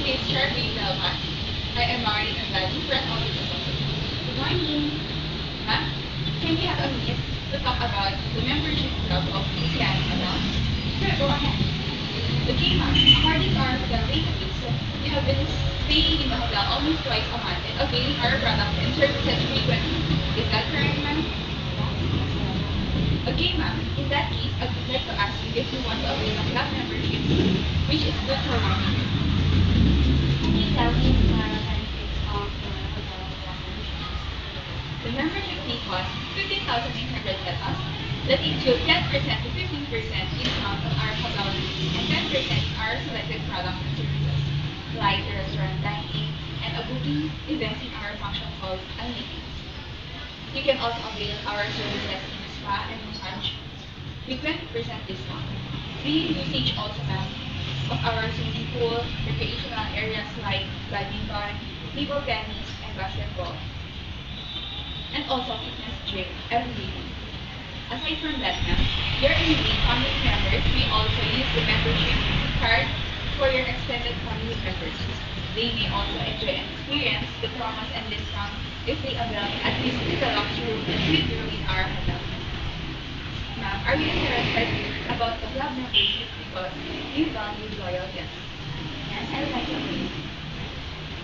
name is Charmaine Delmas. I am married and value friend of the Good morning. Ma'am, can we have a minute to talk about the membership club of Oceana Hotel? Sure, go ahead. Okay, ma'am. According to our hotel database, you have been staying in the hotel almost twice a month and availing our products and services frequently. Is that correct, ma'am? Okay, ma'am. In that case, I would like to ask you if you want to avail a club membership, which is good for 1 year. Can you tell me the benefits of the hotel membership? The membership fee costs 15,900 pesos. That includes 10% to 15% discount on our hotel rooms and 10% in our selected products and services, like the restaurant dining and a booking events in our function halls and meetings. You can also avail our services in spa and massage with 20% discount. Free usage also, ma'am, of our swimming pool, recreational areas like badminton, table tennis, and basketball, and also fitness gym every day. Aside from that, ma'am, your immediate family members may also use the membership card for your extended family members. They may also enjoy and experience the promos and discounts if they avail at least the deluxe room and suite room in our hotel. Ma'am, are you interested about the club membership because you value loyal guests? Yes, I would like to agree.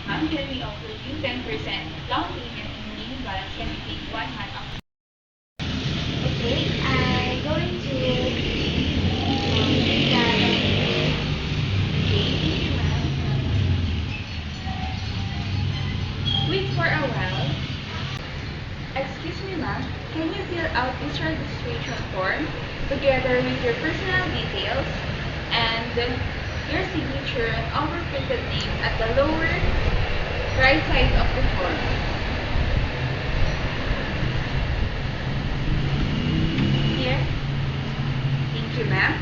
Ma'am, can we offer you 10% down payment and remaining balance can be paid 1 month after? Okay, I'm going to take that. Okay, thank you, ma'am. Wait for a while. Excuse me, ma'am. Can you fill out this registration form together with your personal details and your signature and our printed name at the lower right side of the form? Here. Thank you, ma'am.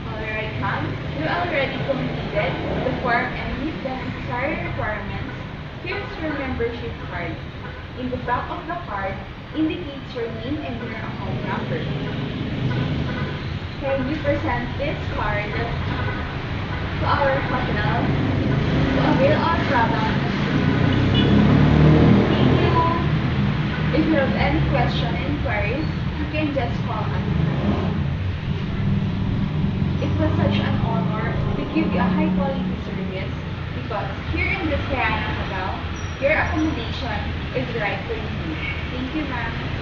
Alright, ma'am. You already completed the form and meet the necessary requirements. Here's your membership card. In the back of the card indicates your name and your account number. Can you present this card to our hotel to avail our products? Thank you. If you have any question and inquiries, you can just call us. It was such an honor to give you a high quality service because here in the Sierra Hotel, your accommodation is right for you. Thank you, ma'am.